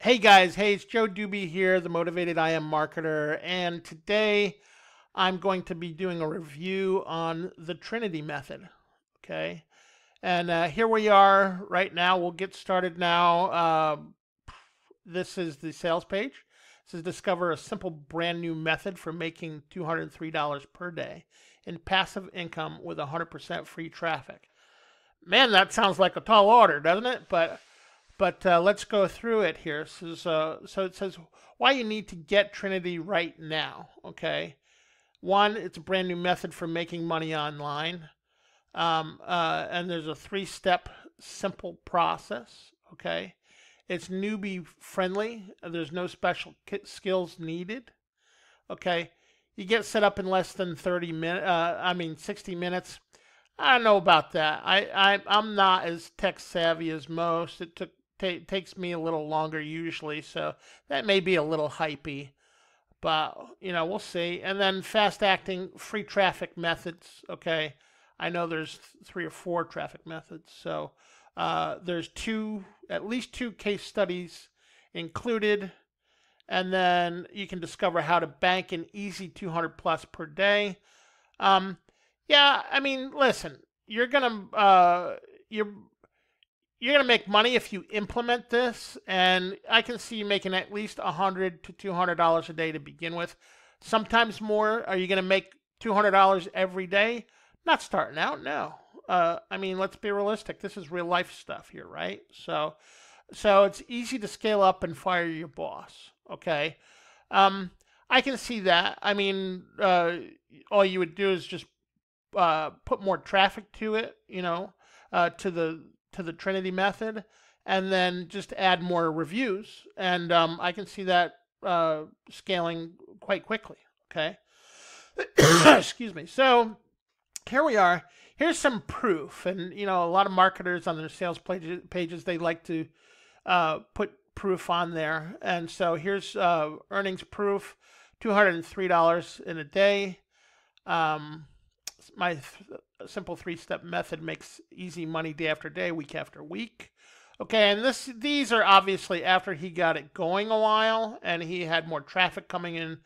Hey guys, hey, it's Joe Doobie here, the Motivated I Am Marketer, and today I'm going to be doing a review on the Trinity method. Okay, and here we are right now. We'll get started now. This is the sales page. This is discover a simple brand new method for making $203 per day in passive income with 100% free traffic. Man, that sounds like a tall order, doesn't it? But let's go through it here. So it says why you need to get Trinity right now. Okay. One, it's a brand new method for making money online. And there's a 3-step simple process. Okay. It's newbie friendly. There's no special skills needed. Okay. You get set up in less than 30 minutes. 60 minutes. I don't know about that. I'm not as tech savvy as most. Takes me a little longer usually, so that may be a little hypey, but we'll see. And then fast acting free traffic methods. Okay, I know there's 3 or 4 traffic methods, so there's at least two case studies included, and then you can discover how to bank an easy 200 plus per day. Yeah, I mean, listen, you're gonna make money if you implement this, and I can see you making at least $100 to $200 a day to begin with. Sometimes more. Are you gonna make $200 every day? Not starting out, no. Let's be realistic. This is real life stuff here, right? So it's easy to scale up and fire your boss. Okay, I can see that. All you would do is just put more traffic to it, to the Trinity method, and then just add more reviews, and I can see that scaling quite quickly. Okay, excuse me. So here we are. Here's some proof, and a lot of marketers on their sales pages they like to put proof on there, and so here's earnings proof: $203 in a day. My simple 3-step method makes easy money day after day, week after week. Okay, and these are obviously after he got it going a while and he had more traffic coming in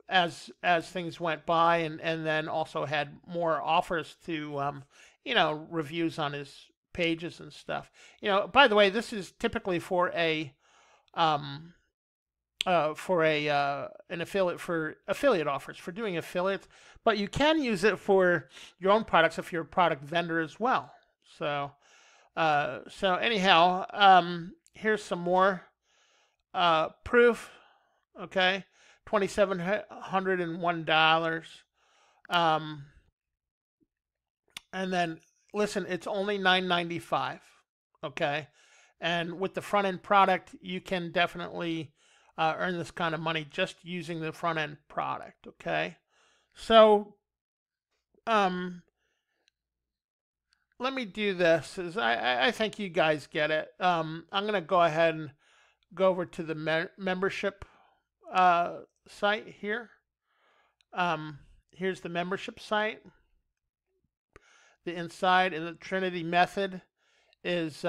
as things went by, and then also had more offers to reviews on his pages and stuff. By the way, this is typically for an affiliate offers, for doing affiliates, but you can use it for your own products if you're a product vendor as well. So anyhow, here's some more proof. Okay, $2,701. And then listen, it's only $9.95. Okay, and with the front end product, you can definitely earn this kind of money just using the front end product. Okay, so let me do this. I think you guys get it. I'm gonna go ahead and go over to the membership site here. Here's the membership site. The inside in the Trinity method is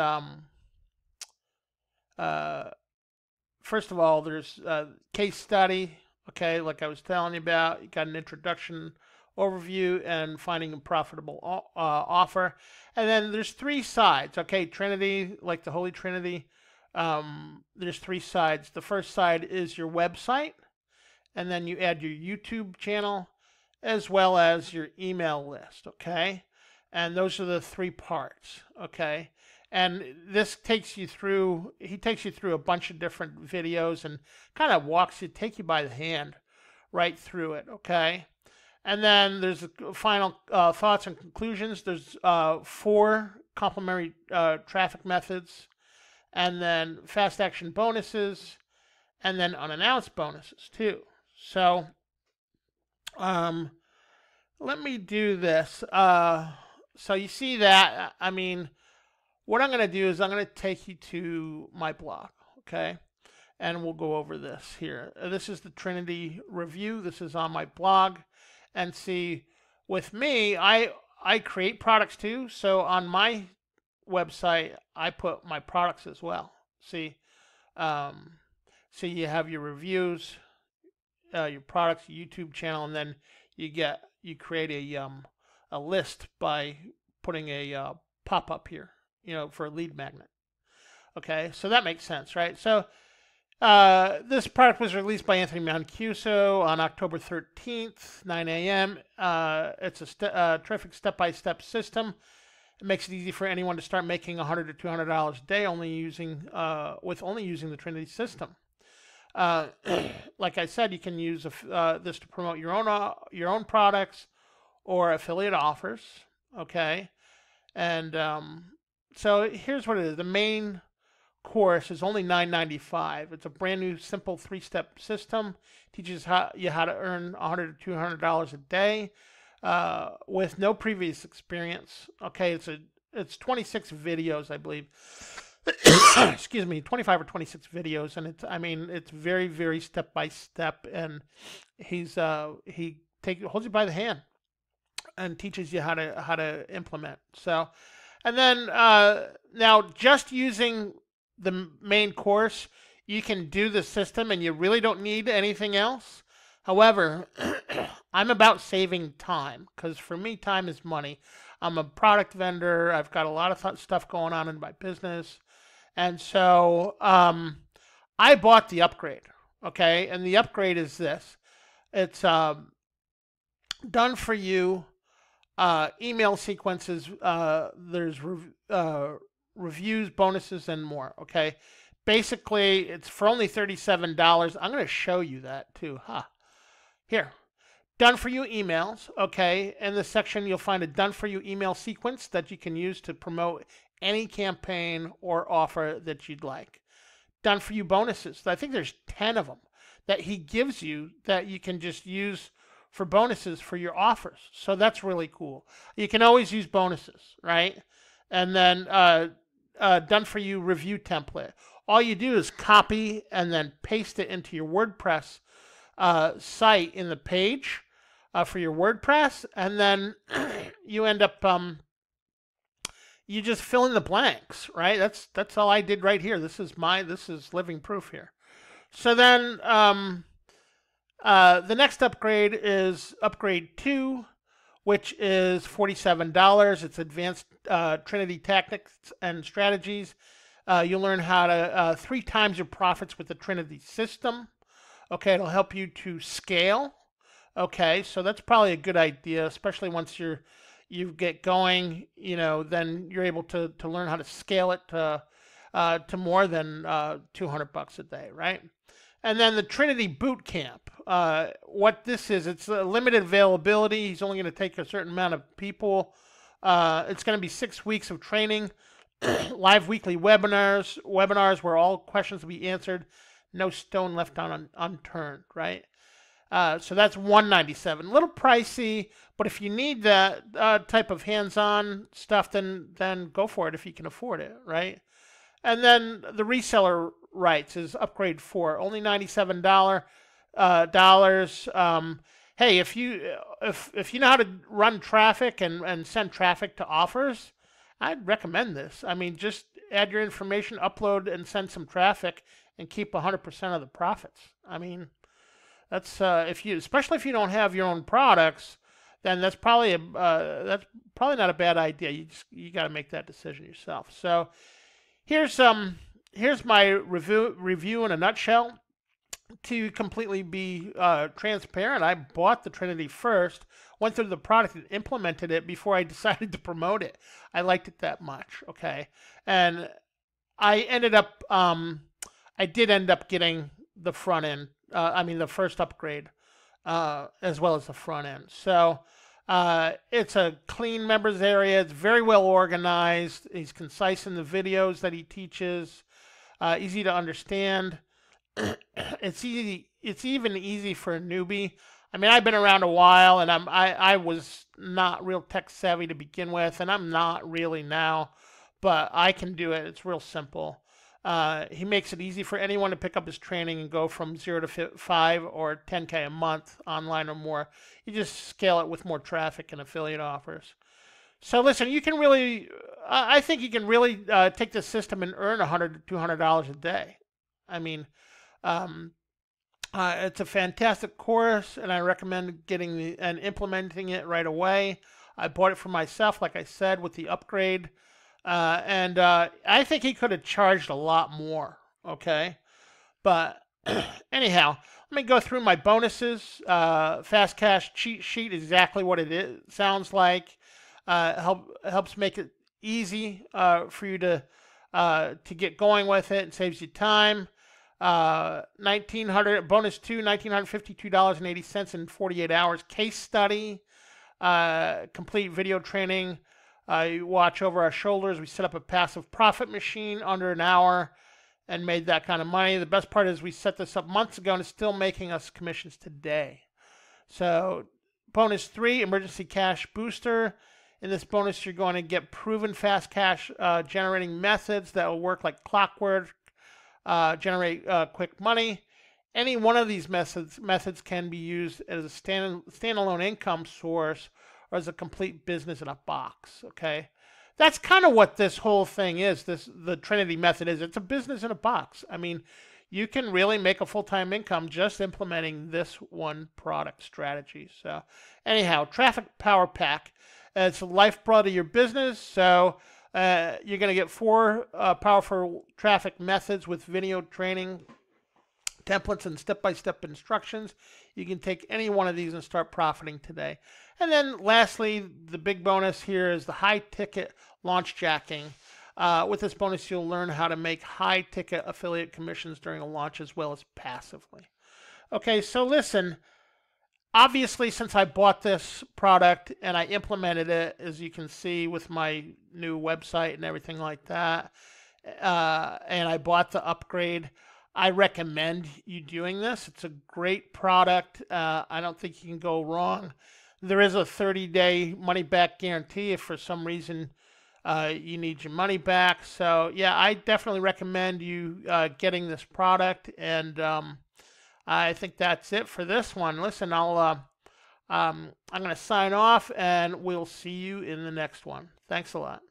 first of all, there's a case study. Okay, like I was telling you about, you got an introduction, overview, and finding a profitable offer. And then there's 3 sides. Okay, Trinity, like the Holy Trinity, there's 3 sides. The first side is your website, and then you add your YouTube channel as well as your email list. Okay, and those are the 3 parts. Okay. And this takes you through, he takes you through a bunch of different videos and kind of take you by the hand right through it, okay? And then there's the final thoughts and conclusions. There's 4 complementary traffic methods, and then fast action bonuses, and then unannounced bonuses too. So let me do this. So you see that, what I'm going to do is I'm going to take you to my blog, okay? And we'll go over this here. This is the Trinity review. This is on my blog. And see, with me, I create products too. So on my website, I put my products as well, See, um, so you have your reviews, your products, your YouTube channel, and then you create a list by putting a pop up here, for a lead magnet. Okay, so that makes sense, right? So this product was released by Anthony Mancuso on October 13th, 9 a.m. It's a terrific step-by-step system. It makes it easy for anyone to start making $100 to $200 a day only using the Trinity system. Like I said, you can use this to promote your own products or affiliate offers. Okay, and so here's what it is. The main course is only $9.95. It's a brand new, simple 3-step system. Teaches you how to earn $100 to $200 a day with no previous experience. Okay, it's 26 videos, I believe. Excuse me, 25 or 26 videos, and it's very, very step by step, and he holds you by the hand and teaches you how to implement. So, and then now just using the main course, you can do the system, and you really don't need anything else. However, I'm about saving time, because for me, time is money. I'm a product vendor. I've got a lot of stuff going on in my business. And so I bought the upgrade, okay? And the upgrade is this. It's done for you email sequences. There's reviews, bonuses, and more, okay? Basically, it's for only $37. I'm going to show you that too. Here. Done for you emails, okay? In this section, you'll find a done for you email sequence that you can use to promote any campaign or offer that you'd like. Done for you bonuses. I think there's 10 of them that he gives you that you can just use for bonuses for your offers. So that's really cool. You can always use bonuses, right? And then done for you review template. All you do is copy and then paste it into your WordPress site in the page for your WordPress, and then you end up you just fill in the blanks, right? That's all I did right here. This is living proof here. So then the next upgrade is upgrade 2, which is $47. It's advanced Trinity tactics and strategies. You'll learn how to 3 times your profits with the Trinity system. Okay, it'll help you to scale. Okay, so that's probably a good idea, especially once you get going. Then you're able to learn how to scale it to more than $200 a day, right? And then the Trinity Boot Camp. What this is, it's a limited availability. He's only going to take a certain amount of people. It's going to be 6 weeks of training, live weekly webinars where all questions will be answered. No stone left unturned, right? So that's $197. A little pricey, but if you need that type of hands-on stuff, then go for it if you can afford it, right? And then the reseller rights is upgrade 4, only $97 dollars. Hey, if you know how to run traffic and send traffic to offers, I'd recommend this. Just add your information, upload, and send some traffic, and keep 100% of the profits. That's especially if you don't have your own products, then that's probably not a bad idea. You got to make that decision yourself. So here's my review in a nutshell. To completely be transparent, I bought the Trinity first, went through the product and implemented it before I decided to promote it. I liked it that much, okay? And I did end up getting the front end, the first upgrade, as well as the front end. So it's a clean members area. It's very well organized. He's concise in the videos that he teaches, easy to understand. It's easy. It's even easy for a newbie. I've been around a while, and I was not real tech savvy to begin with, and I'm not really now, but I can do it. It's real simple. He makes it easy for anyone to pick up his training and go from 0 to 5 or 10K a month online or more. You just scale it with more traffic and affiliate offers. So listen, you can really, I think you can really take this system and earn $100 to $200 a day. I mean, um, it's a fantastic course, and I recommend getting and implementing it right away. I bought it for myself, like I said, with the upgrade, and I think he could have charged a lot more. Okay, but anyhow, let me go through my bonuses. Fast cash cheat sheet, exactly what it is, sounds like. Helps make it easy for you to get going with it. It saves you time. 1900 bonus two, $1,952.80 in 48 hours. Case study, complete video training. You watch over our shoulders. We set up a passive profit machine under an hour and made that kind of money. The best part is we set this up months ago and it's still making us commissions today. So bonus three, emergency cash booster. In this bonus, you're going to get proven fast cash generating methods that will work like clockwork, generate quick money. Any one of these methods can be used as a standalone income source or as a complete business in a box. Okay, that's kind of what this whole thing is. The Trinity method is. It's a business in a box. I mean, you can really make a full-time income just implementing this one product strategy. So, anyhow, Traffic Power Pack. It's the lifeblood of your business. So you're going to get 4 powerful traffic methods with video training, templates, and step-by-step instructions. You can take any one of these and start profiting today. And then lastly, the big bonus here is the high-ticket launch jacking. With this bonus, you'll learn how to make high-ticket affiliate commissions during a launch as well as passively. Okay, so listen. Obviously, since I bought this product and I implemented it, as you can see with my new website and everything like that, and I bought the upgrade, I recommend you doing this. It's a great product. I don't think you can go wrong. There is a 30-day money-back guarantee if for some reason you need your money back. So, yeah, I definitely recommend you getting this product, and I think that's it for this one. Listen, I'm going to sign off, and we'll see you in the next one. Thanks a lot.